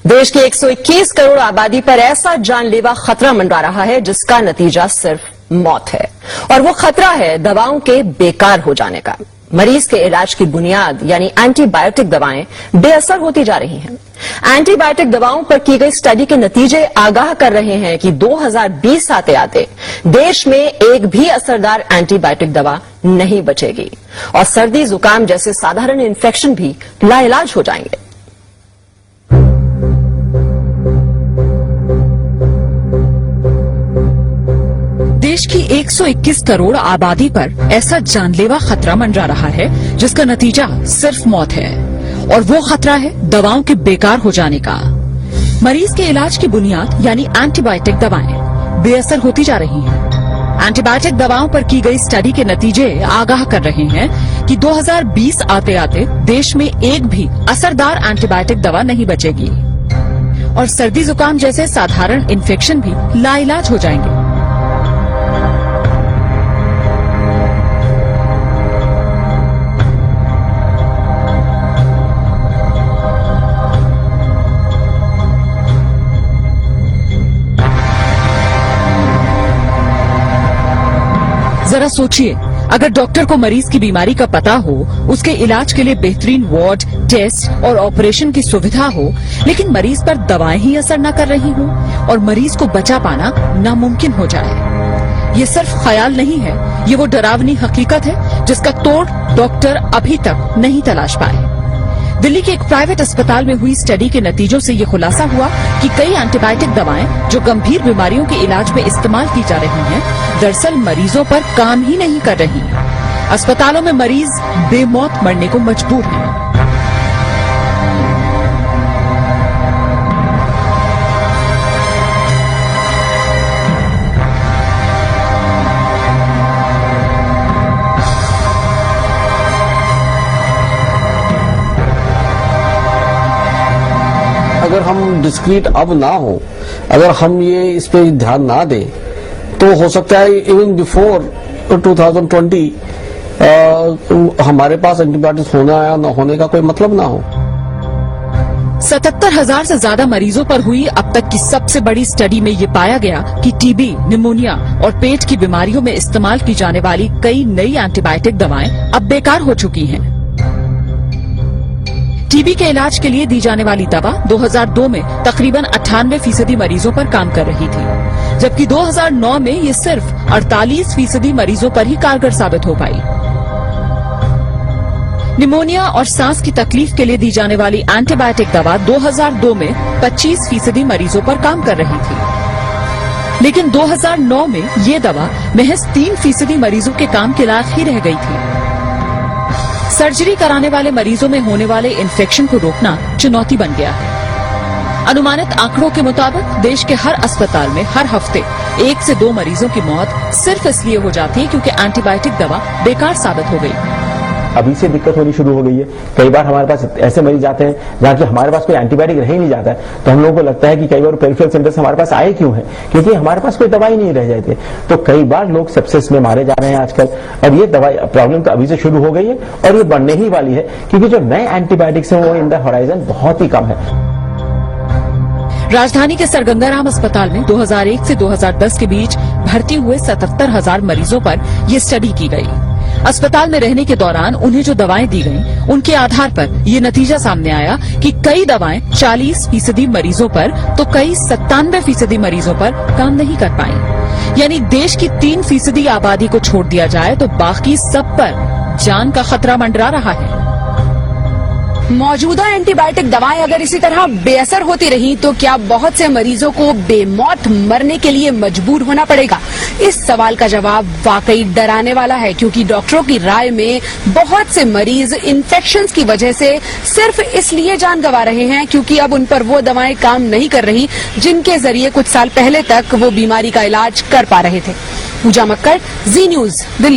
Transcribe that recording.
देश की 121 करोड़ आबादी पर ऐसा जानलेवा खतरा मंडरा रहा है जिसका नतीजा सिर्फ मौत है, और वो खतरा है दवाओं के बेकार हो जाने का। मरीज के इलाज की बुनियाद यानी एंटीबायोटिक दवाएं बेअसर होती जा रही हैं। एंटीबायोटिक दवाओं पर की गई स्टडी के नतीजे आगाह कर रहे हैं कि 2020 आते आते देश में एक भी असरदार एंटीबायोटिक दवा नहीं बचेगी और सर्दी जुकाम जैसे साधारण इन्फेक्शन भी लाइलाज हो जाएंगे। देश की 121 करोड़ आबादी पर ऐसा जानलेवा खतरा मंडरा रहा है जिसका नतीजा सिर्फ मौत है, और वो खतरा है दवाओं के बेकार हो जाने का। मरीज के इलाज की बुनियाद यानी एंटीबायोटिक दवाएं बेअसर होती जा रही हैं। एंटीबायोटिक दवाओं पर की गई स्टडी के नतीजे आगाह कर रहे हैं कि 2020 आते आते देश में एक भी असरदार एंटीबायोटिक दवा नहीं बचेगी और सर्दी जुकाम जैसे साधारण इन्फेक्शन भी लाइलाज हो जाएंगे। जरा सोचिए, अगर डॉक्टर को मरीज की बीमारी का पता हो, उसके इलाज के लिए बेहतरीन वार्ड, टेस्ट और ऑपरेशन की सुविधा हो, लेकिन मरीज पर दवाएं ही असर न कर रही हों और मरीज को बचा पाना नामुमकिन हो जाए। ये सिर्फ ख्याल नहीं है, ये वो डरावनी हकीकत है जिसका तोड़ डॉक्टर अभी तक नहीं तलाश पाए। दिल्ली के एक प्राइवेट अस्पताल में हुई स्टडी के नतीजों से ये खुलासा हुआ कि कई एंटीबायोटिक दवाएं जो गंभीर बीमारियों के इलाज में इस्तेमाल की जा रही हैं, दरअसल मरीजों पर काम ही नहीं कर रही। अस्पतालों में मरीज बेमौत मरने को मजबूर हैं। अगर हम डिस्क्रीट अब ना हो, अगर हम ये इस पे ध्यान ना दें, तो हो सकता है इवन बिफोर 2020 हमारे पास एंटीबायोटिक्स होना या न होने का कोई मतलब ना हो। 77,000 से ज्यादा मरीजों पर हुई अब तक की सबसे बड़ी स्टडी में ये पाया गया कि टीबी, निमोनिया और पेट की बीमारियों में इस्तेमाल की जाने वाली कई नई एंटीबायोटिक दवाएं अब बेकार हो चुकी हैं। टीबी के इलाज के लिए दी जाने वाली दवा 2002 में तकरीबन 98% मरीजों पर काम कर रही थी, जबकि 2009 में ये सिर्फ 48% मरीजों पर ही कारगर साबित हो पाई। निमोनिया और सांस की तकलीफ के लिए दी जाने वाली एंटीबायोटिक दवा 2002 में 25% मरीजों पर काम कर रही थी, लेकिन 2009 में ये दवा महज 3% मरीजों के काम के लायक ही रह गई थी। सर्जरी कराने वाले मरीजों में होने वाले इन्फेक्शन को रोकना चुनौती बन गया है। अनुमानित आंकड़ों के मुताबिक देश के हर अस्पताल में हर हफ्ते 1 से 2 मरीजों की मौत सिर्फ इसलिए हो जाती है क्योंकि एंटीबायोटिक दवा बेकार साबित हो गई। अभी से दिक्कत होनी शुरू हो गई है। कई बार हमारे पास ऐसे मरीज आते हैं जहाँ की हमारे पास कोई एंटीबायोटिक रह ही नहीं जाता है, तो हम लोगों को लगता है कि कई बार पेरिफेरल सेंटर से हमारे पास आए क्यों है, क्योंकि हमारे पास कोई दवाई नहीं रह जाती। तो कई बार लोग सेप्सिस में मारे जा रहे हैं आजकल, और ये दवाई प्रॉब्लम तो अभी से शुरू हो गई है और ये बढ़ने ही वाली है, क्योंकि जो नए एंटीबायोटिक्स हैं वो इन द होराइजन बहुत ही कम है। राजधानी के सर गंगाराम अस्पताल में 2001 से 2010 के बीच भर्ती हुए 77,000 मरीजों पर यह स्टडी की गई। अस्पताल में रहने के दौरान उन्हें जो दवाएं दी गईं, उनके आधार पर ये नतीजा सामने आया कि कई दवाएं 40% मरीजों पर तो कई 97% मरीजों पर काम नहीं कर पाई। यानी देश की 3% आबादी को छोड़ दिया जाए तो बाकी सब पर जान का खतरा मंडरा रहा है। मौजूदा एंटीबायोटिक दवाएं अगर इसी तरह बेअसर होती रही तो क्या बहुत से मरीजों को बेमौत मरने के लिए मजबूर होना पड़ेगा? इस सवाल का जवाब वाकई डराने वाला है, क्योंकि डॉक्टरों की राय में बहुत से मरीज इन्फेक्शंस की वजह से सिर्फ इसलिए जान गंवा रहे हैं क्योंकि अब उन पर वो दवाएं काम नहीं कर रही जिनके जरिए कुछ साल पहले तक वो बीमारी का इलाज कर पा रहे थे। पूजा मक्कड़, जी न्यूज, दिल्ली।